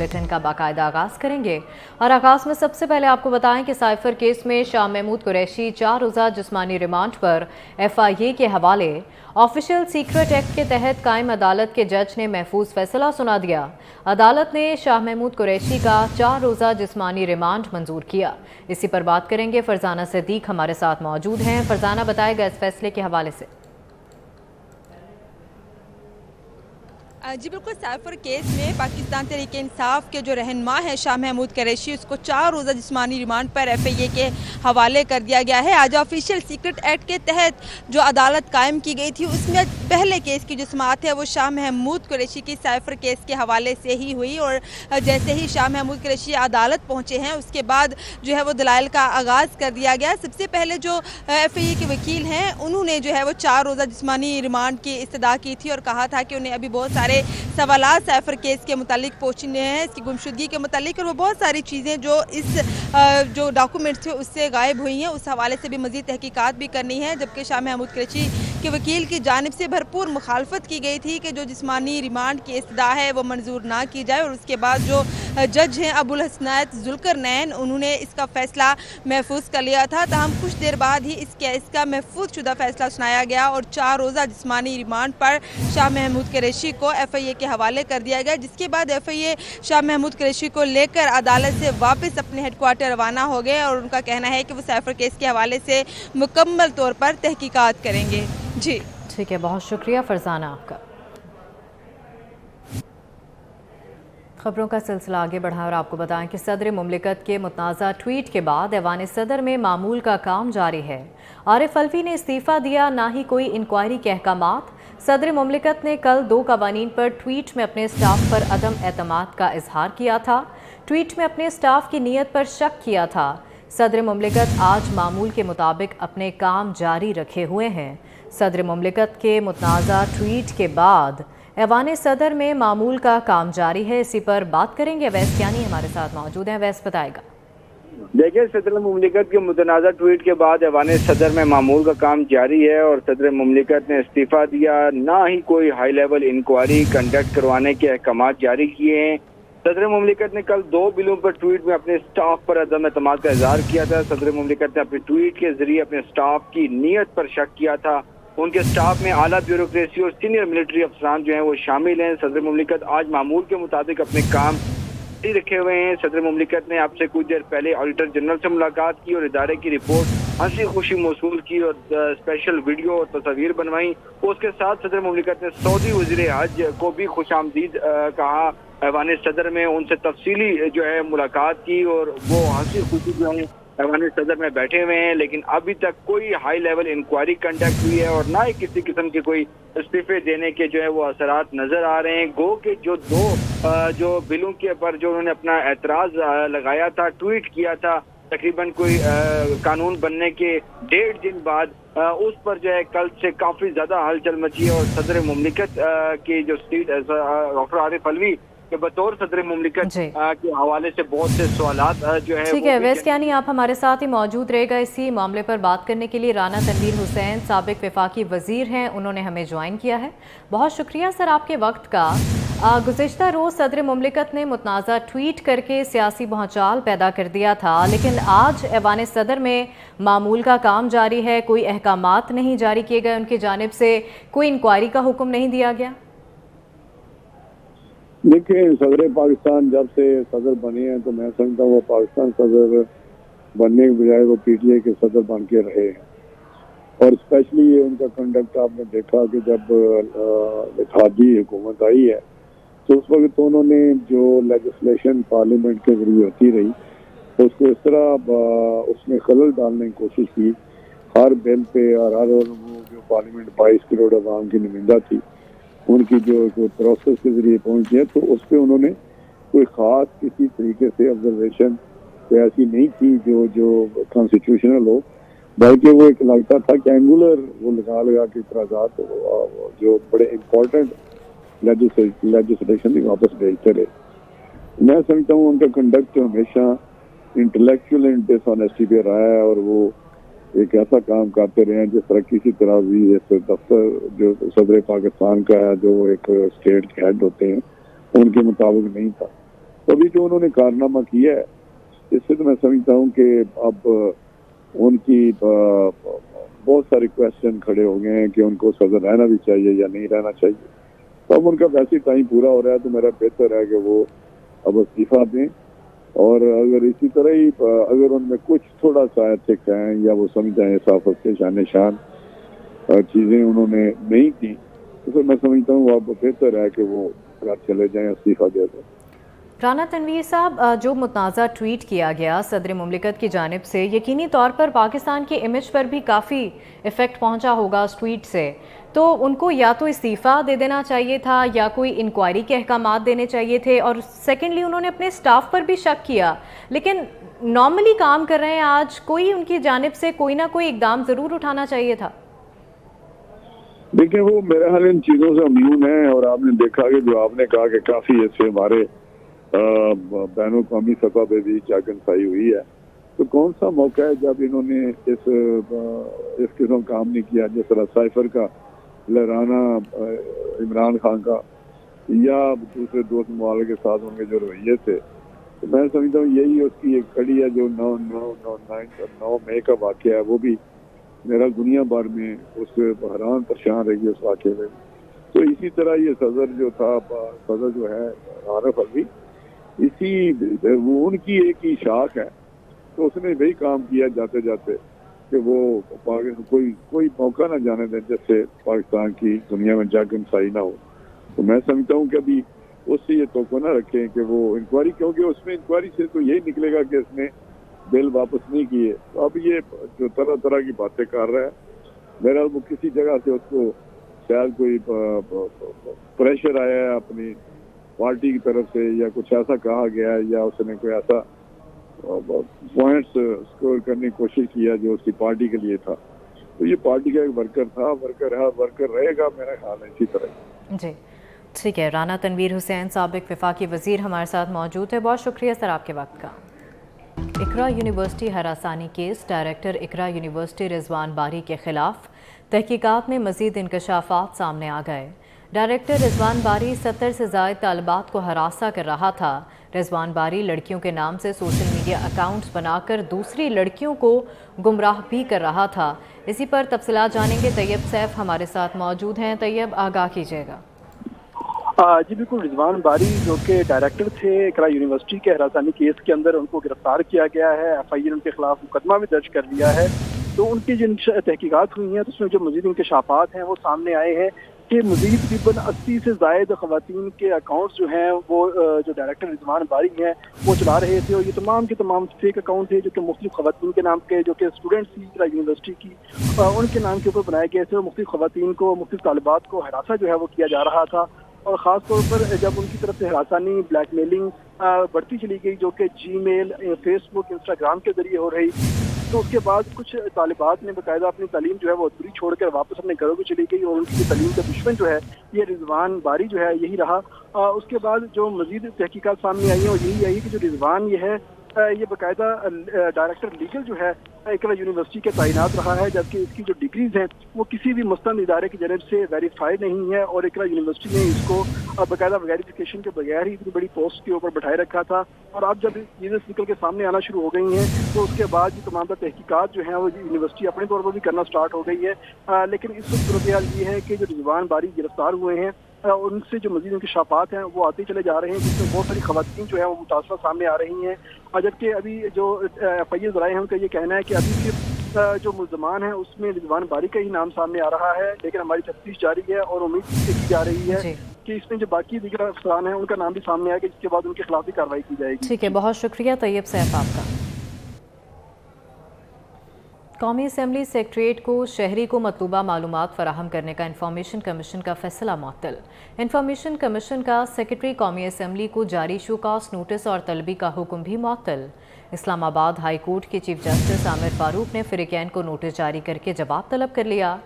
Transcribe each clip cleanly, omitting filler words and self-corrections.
Bulletin का बाकायदा आगाज़ करेंगे और आगाज़ में सबसे पहले आपको बताएं कि साइफर केस में शाह महमूद कुरैशी 4 रोज़ा जिस्मानी रिमांड पर FIA के हवाले। ऑफिशियल सीक्रेट एक्ट के तहत कायम अदालत के जज ने महफूज फैसला सुना दिया। अदालत ने शाह महमूद कुरैशी का 4 रोज़ा जिस्मानी रिमांड मंजूर किया। इसी पर बात करेंगे, फरजाना सिद्दीक हमारे साथ मौजूद हैं। फरजाना, बताएगा इस फैसले के हवाले से। जी बिल्कुल, साइफर केस में पाकिस्तान तहरीक इंसाफ के जो रहनुमा है शाह महमूद कुरैशी, उसको 4 रोज़ा जिस्मानी रिमांड पर FIA के हवाले कर दिया गया है। आज ऑफिशियल सीक्रेट एक्ट के तहत जो अदालत कायम की गई थी, उसमें पहले केस की जो समाअत है वो शाह महमूद कुरैशी की साइफर केस के हवाले से ही हुई। और जैसे ही शाह महमूद कुरैशी अदालत पहुँचे हैं, उसके बाद जो है वो दलाइल का आगाज़ कर दिया गया। सबसे पहले जो FIA के वकील हैं, उन्होंने जो है वो 4 रोज़ा जिस्मानी रिमांड की इस्तदा की थी और कहा था कि उन्हें अभी बहुत सारे सवालात साइफर केस के मुतालिक पूछने हैं, इसकी गुमशुदगी के मुतालिक, और वो बहुत सारी चीज़ें जो इस जो डॉक्यूमेंट्स थे उससे गायब हुई हैं, उस हवाले से भी मज़ीद तहकीकात भी करनी है। जबकि शाह महमूद कुरैशी के वकील की जानिब से भरपूर मुखालफत की गई थी कि जो जिस्मानी रिमांड की इस्तदा है वो मंजूर ना की जाए। और उसके बाद जो जज हैं अबुल हसनैत जुल्करनैन, उन्होंने इसका फ़ैसला महफूज कर लिया था। तहम कुछ देर बाद ही इस केस का महफूज शुदा फ़ैसला सुनाया गया और 4 रोज़ा जिस्मानी रिमांड पर शाह महमूद कुरैशी को FIA के हवाले कर दिया गया। जिसके बाद FIA शाह महमूद कुरैशी को लेकर अदालत से वापस अपने हेडक्वार्टर रवाना हो गए और उनका कहना है कि वो साइफर केस के हवाले से मुकम्मल तौर पर तहकीकात करेंगे। जी ठीक है, बहुत शुक्रिया फरजाना आपका। खबरों का सिलसिला आगे बढ़ा और आपको बताएं कि सदर मुमलिकत के मुतनाज़ा ट्वीट के बाद ऐवान सदर में मामूल का काम जारी है। आरिफ अलवी ने इस्तीफ़ा दिया, ना ही कोई इंक्वायरी के अहकामात। सदर मुमलिकत ने कल 2 कवानीन पर ट्वीट में अपने स्टाफ पर अदम एतमाद का इजहार किया था। ट्वीट में अपने स्टाफ की नीयत पर शक किया था। सदर मुमलिकत आज मामूल के मुताबिक अपने काम जारी रखे हुए हैं। सदर मुमलिकत के मुतनाज़ा ट्वीट के बाद ऐवान सदर में मामूल का काम जारी है। इसी पर बात करेंगे, अवैस कियानी हमारे साथ मौजूद हैं। अवैस, बताएगा। देखिए, सदर मुमलिकत के मुतनाज़ा ट्वीट के बाद ऐवान सदर में मामूल का काम जारी है और सदर मुमलिकत ने इस्तीफ़ा दिया, ना ही कोई हाई लेवल इंक्वायरी कंडक्ट करवाने के अहकाम जारी किए हैं। सदर मुमलिकत ने कल 2 बिलों पर ट्वीट में अपने स्टाफ पर अदम एतमाद का इजहार किया था। सदर मुमलिकत ने अपने ट्वीट के जरिए अपने स्टाफ की नीयत पर शक किया था। उनके स्टाफ में आला ब्यूरोक्रेसी और सीनियर मिलिट्री अफसरान जो हैं वो शामिल हैं। सदर मुमलिकत आज मामूल के मुताबिक अपने काम रखे हुए हैं। सदर मुमलिकत ने आपसे कुछ देर पहले ऑडिटर जनरल से मुलाकात की और इदारे की रिपोर्ट हंसी खुशी मौसूल की और स्पेशल वीडियो और तस्वीर बनवाई। उसके साथ सदर मुमलिकत ने सऊदी वज़ीर हज को भी खुशामदीद कहा। ऐवान सदर में उनसे तफसीली जो है मुलाकात की और वो हंसी खुशी जो है ऐवान सदर में बैठे हुए हैं। लेकिन अभी तक कोई हाई लेवल इंक्वायरी कंडक्ट हुई है और ना ही किसी किस्म के कोई इस्तीफे देने के जो है वो असरात नजर आ रहे हैं। गो के जो 2 जो बिलों के पर जो उन्होंने अपना एतराज लगाया था, ट्वीट किया था, तकरीबन कोई कानून बनने के 1.5 दिन बाद उस पर जो है कल से काफी ज्यादा हलचल मची है। और सदर मुमलिकत की जो सीट डॉक्टर आरिफ अलवी के बतौर सदर मुमलिकत के हवाले से बहुत से सवालात जो है। ठीक है अवैस कियानी, आप हमारे साथ ही मौजूद रहेगा इसी मामले पर बात करने के लिए। राना तनवीर हुसैन साबिक वफाकी वजीर हैं, उन्होंने हमें ज्वाइन किया है। बहुत शुक्रिया सर आपके वक्त का। गुज़िश्ता रोज़ सदर मुमलिकत ने मुतनाज़ा ट्वीट करके सियासी भौचाल पैदा कर दिया था, लेकिन आज ऐवान सदर में मामूल का काम जारी है। कोई अहकामात नहीं जारी किए गए उनकी जानिब से, कोई इंक्वायरी का हुक्म नहीं दिया गया। देखिए, सदर पाकिस्तान जब से सदर बने हैं तो मैं समझता हूँ वो पाकिस्तान सदर बनने के बजाय वो PTI के सदर बन के रहे हैं। और स्पेशली ये उनका कंडक्ट आपने देखा कि जब इत्तेहादी हुकूमत आई है तो उस वक्त तो उन्होंने जो लेजिस्लेशन पार्लियामेंट के जरिए होती रही उसको इस तरह उसमें खलल डालने की कोशिश की। हर बिल पे और हर जो पार्लियामेंट 22 करोड़ अवाम की नुमाइंदा थी, उनकी जो प्रोसेस के जरिए पहुंची है, तो उस पर उन्होंने कोई ख़ास किसी तरीके से ऑब्जर्वेशन ऐसी नहीं की जो कॉन्स्टिट्यूशनल हो, बल्कि वो एक लगता था कि एंगुलर वो लगा के इतराज़ात जो बड़े इम्पोर्टेंट लेजिस्लेशन भी वापस भेजते रहे। मैं समझता हूँ उनका कंडक्ट हमेशा इंटेलेक्चुअल एंड डिसऑनेस्टी पे रहा है और वो एक ऐसा काम करते रहे हैं जिस तरह किसी तरह भी दफ्तर जो सदर पाकिस्तान का है, जो एक स्टेट के हेड होते हैं, उनके मुताबिक नहीं था। अभी जो उन्होंने कारनामा किया है, इससे तो मैं समझता हूँ कि अब उनकी बहुत सारे क्वेश्चन खड़े हो गए हैं कि उनको सदर रहना भी चाहिए या नहीं रहना चाहिए। तो अब उनका वैसे टाइम पूरा हो रहा है, तो मेरा बेहतर है कि वो अब इस्तीफा दें, और अगर इसी तरह ही अगर उनमें कुछ थोड़ा सा एथिक है या वो समझाएं सहाफत के शान शान चीज़ें उन्होंने नहीं की, तो फिर मैं समझता हूँ अब बेहतर है कि वो घर चले जाएं, इस्तीफा दे दें। राना तनवीर साहब, जो मुतनाज़ा ट्वीट किया गया सदर मुमलिकत की जानिब से, यकीनी तौर पर पाकिस्तान की इमेज पर भी काफ़ी इफ़ेक्ट पहुंचा होगा उस ट्वीट से, तो उनको या तो इस्तीफ़ा दे देना चाहिए था या कोई इंक्वायरी के अहकामात देने चाहिए थे। और सेकेंडली उन्होंने अपने स्टाफ पर भी शक किया, लेकिन नॉर्मली काम कर रहे हैं आज, कोई उनकी जानिब से कोई ना कोई इकदाम ज़रूर उठाना चाहिए था। देखिए, वो मेरे हाल इन चीज़ों से इम्यून है, और आपने देखा कि जो आपने कहा कि काफ़ी ऐसे हमारे बैनुल अक़वामी सतह पे भी जागनसाई हुई है, तो कौन सा मौका है जब इन्होंने इस किस्म काम नहीं किया, जिस तरह साइफर का लहराना इमरान खान का या दूसरे दोस्त मुआले के साथ उनके जो रवैये थे। तो मैं समझता हूँ यही उसकी एक कड़ी है। जो 9 मई का वाक़या है, वो भी मेरा दुनिया भर में उस हैरान परेशान रही उस वाक़े में। तो इसी तरह ये सदर जो था, सदर जो है आरिफ अलवी, वो उनकी एक ही शाख है, तो उसने वही काम किया जाते जाते कि वो कोई मौका ना जाने दें जिससे पाकिस्तान की दुनिया में जागनसाई ना हो। तो मैं समझता हूँ कि अभी उससे ये तोक़ो ना रखें कि वो इंक्वायरी, क्योंकि उसमें इंक्वायरी से तो यही निकलेगा कि इसने बिल वापस नहीं किए। तो अब ये जो तरह तरह की बातें कर रहा है, मेरा वो किसी जगह से उसको शायद कोई प्रेशर आया है अपनी पार्टी की तरफ से, या कुछ ऐसा कहा गया है, या उसने कोई ऐसा पॉइंट्स स्कोर करने की कोशिश किया जो उसकी पार्टी के लिए था। तो ये पार्टी का एक वर्कर था, वर्कर है, वर्कर रहेगा, मेरा ख्याल है इसी तरह। जी ठीक है। राना तनवीर हुसैन, साबिक वफाकी वज़ीर, हमारे साथ मौजूद है। बहुत शुक्रिया सर आपके वक्त का। इकरा यूनिवर्सिटी हरासानी केस, डायरेक्टर इकरा यूनिवर्सिटी रिजवान बारी के खिलाफ तहकीकात में मज़ीद इंकशाफात सामने आ गए। डायरेक्टर रिजवान बारी 70 से ज़ायद तालिबात को हरासा कर रहा था। रिजवान बारी लड़कियों के नाम से सोशल मीडिया अकाउंट्स बनाकर दूसरी लड़कियों को गुमराह भी कर रहा था। इसी पर तफसीलात जानेंगे। तैयब सैफ हमारे साथ मौजूद हैं। तैयब, आगाह कीजिएगा। जी बिल्कुल, रिजवान बारी जो कि डायरेक्टर थे इकरा यूनिवर्सिटी के हरासानी केस के अंदर, उनको गिरफ्तार किया गया है। FIR उनके खिलाफ मुकदमा भी दर्ज कर लिया है। तो उनकी जिन तहकीकात हुई हैं, तो उसमें जो मजीद इंकशाफात हैं वो सामने आए हैं कि मजीद तकरीबन 80 से ज़ायद ख़वातीन के अकाउंट्स जो हैं वो जो डायरेक्टर रिजवान बारी हैं वो चला रहे थे, और ये तमाम के तमाम फेक अकाउंट थे जो कि मुख्तलिफ ख़वातीन के नाम के, जो कि स्टूडेंट्स थी इकरा यूनिवर्सिटी की, उनके नाम के ऊपर बनाए गए थे। और मुख्तलिफ ख़वातीन को, मुख्तलिफ तालिबात को हरासा जो है वो किया जा रहा था। और ख़ास तौर पर जब उनकी तरफ से हरासानी, ब्लैकमेलिंग बढ़ती चली गई, जो कि जीमेल, फेसबुक, इंस्टाग्राम के जरिए हो रही, तो उसके बाद कुछ तालिबात ने बाकायदा अपनी तालीम जो है वो अधूरी छोड़कर वापस अपने घरों को चली गई, और उनकी तालीम का दुश्मन जो है ये रिजवान बारी जो है यही रहा। उसके बाद जो मजीद तहकीकात सामने आई हैं और यही आई कि जो रिजवान ये है ये बाकायदा डायरेक्टर लीगल जो है इकरा यूनिवर्सिटी के तैनात रहा है, जबकि इसकी जो डिग्रीज हैं वो किसी भी मुस्तंद इदारे की जानब से वेरीफाइड नहीं है, और इकरा यूनिवर्सिटी ने इसको बाकायदा वेरिफिकेशन के बगैर ही इतनी बड़ी पोस्ट के ऊपर बैठाए रखा था। और अब जब चीज़ें निकल के सामने आना शुरू हो गई हैं, तो उसके बाद जो तमाम तहकीकात जो हैं वो यूनिवर्सिटी अपने तौर पर भी करना स्टार्ट हो गई है। लेकिन इस वक्त सूरत हाल ये है कि जो रिजवान बारी गिरफ्तार हुए हैं, उनसे जो मजीद इंकशाफात हैं वो आते चले जा रहे हैं, जिसमें बहुत सारी खवातीन जो है वो मुतासरा सामने आ रही हैं। और जबकि अभी जो FIR ज़राए हैं उनका ये कहना है कि अभी सिर्फ जो मुल्ज़मान है उसमें रिजवान बारी का ही नाम सामने आ रहा है, लेकिन हमारी तफ्तीश जारी है और उम्मीद की जा रही है कि इसमें जो बाकी दीगर अफसरान हैं उनका नाम भी सामने आएगा, जिसके बाद उनके खिलाफ भी कार्रवाई की जाएगी। ठीक है, बहुत शुक्रिया तैयब सैफ आपका। कौमी असम्बली सेक्रेटरीट को शहरी को मतलूबा मालूमात फराहम करने का इंफॉर्मेशन कमीशन का फैसला मुअत्तल। इंफॉर्मेशन कमीशन का सेक्रेटरी कौमी असम्बली को जारी शोकॉस नोटिस और तलबी का हुक्म भी मुअत्तल। इस्लामाबाद हाई कोर्ट के चीफ जस्टिस आमिर फारूक ने फ़रीक़ैन को नोटिस जारी करके जवाब तलब कर लिया।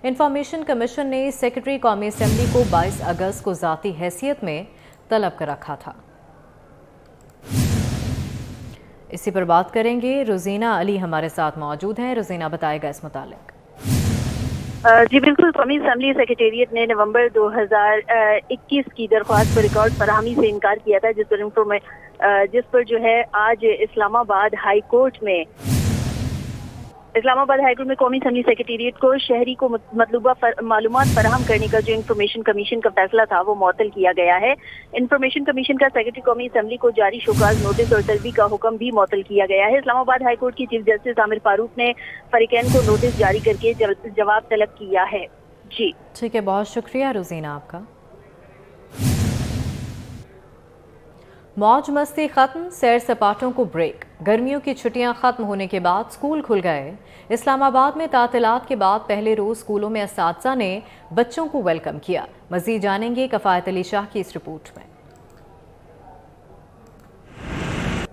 इंफॉर्मेशन कमीशन ने सेक्रेटरी कौमी असम्बली को 22 अगस्त को ज़ाती हैसियत में तलब कर रखा था। इसी पर बात करेंगे, रोजीना अली हमारे साथ मौजूद हैं। रोजीना, बताएगा इस मुतालिक। جی بالکل، قومی اسمبلی سیکریٹریٹ نے نومبر 2021 کی درخواست پر ریکارڈ فراہمی سے انکار کیا تھا، جس پر جو ہے آج اسلام آباد ہائی کورٹ میں قومی اسمبلی سیکریٹریٹ کو شہری کو مطلوبہ معلومات فراہم کرنے کا جو انفارمیشن کمیشن کا فیصلہ تھا وہ معطل کیا گیا ہے۔ انفارمیشن کمیشن کا سیکریٹری قومی اسمبلی کو جاری شوکاز نوٹس اور طلبی کا حکم بھی معطل کیا گیا ہے۔ اسلام آباد ہائی کورٹ کی چیف جسٹس عامر فاروق نے فریقین کو نوٹس جاری کر کے جواب طلب کیا ہے۔ جی ٹھیک ہے، بہت شکریہ روزینہ آپ کا۔ موج مستی ختم، سیر سپاٹوں کو بریک۔ گرمیوں کی چھٹیاں ختم ہونے کے بعد اسکول کھل گئے۔ اسلام آباد میں تعطیلات کے بعد پہلے روز اسکولوں میں اساتذہ نے بچوں کو ویلکم کیا۔ مزید جانیں گے کفایت علی شاہ کی اس رپورٹ میں۔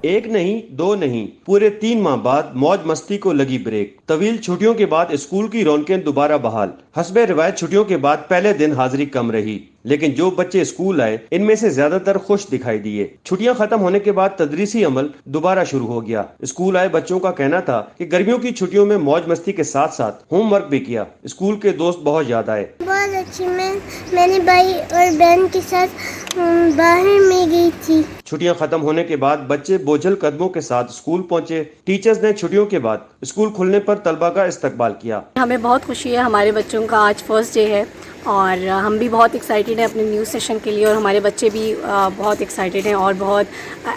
ایک نہیں، دو نہیں، پورے 3 ماہ بعد موج مستی کو لگی بریک۔ طویل چھٹیوں کے بعد اسکول کی رونقیں دوبارہ بحال۔ حسب روایت چھٹیوں کے بعد پہلے دن حاضری کم رہی، لیکن جو بچے اسکول آئے ان میں سے زیادہ تر خوش دکھائی دیے۔ چھٹیاں ختم ہونے کے بعد تدریسی عمل دوبارہ شروع ہو گیا۔ اسکول آئے بچوں کا کہنا تھا کہ گرمیوں کی چھٹیوں میں موج مستی کے ساتھ ساتھ ہوم ورک بھی کیا۔ اسکول کے دوست بہت یاد آئے۔ بہت اچھی، میں نے بھائی اور بہن کے ساتھ باہر میں گئی تھی۔ چھٹیاں ختم ہونے کے بعد بچے بوجھل قدموں کے ساتھ اسکول پہنچے۔ ٹیچرز نے چھٹیوں کے بعد اسکول کھلنے پر طلبہ کا استقبال کیا۔ ہمیں بہت خوشی ہے، ہمارے بچوں کا آج فرسٹ ڈے ہے اور ہم بھی بہت ایکسائٹیڈ ہیں اپنے نیو سیشن کے لیے، اور ہمارے بچے بھی بہت ایکسائٹیڈ ہیں اور بہت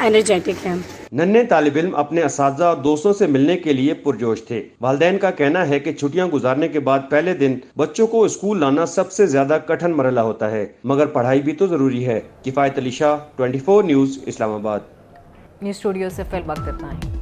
انرجیٹک ہیں۔ ننھے طالب علم اپنے اساتذہ اور دوستوں سے ملنے کے لیے پرجوش تھے۔ والدین کا کہنا ہے کہ چھٹیاں گزارنے کے بعد پہلے دن بچوں کو اسکول لانا سب سے زیادہ کٹھن مرحلہ ہوتا ہے، مگر پڑھائی بھی تو ضروری ہے۔ کفایت علی شاہ، 24 نیوز، اسلام آباد۔ نیوز اسٹوڈیو سے فی الوقت اتنا ہی۔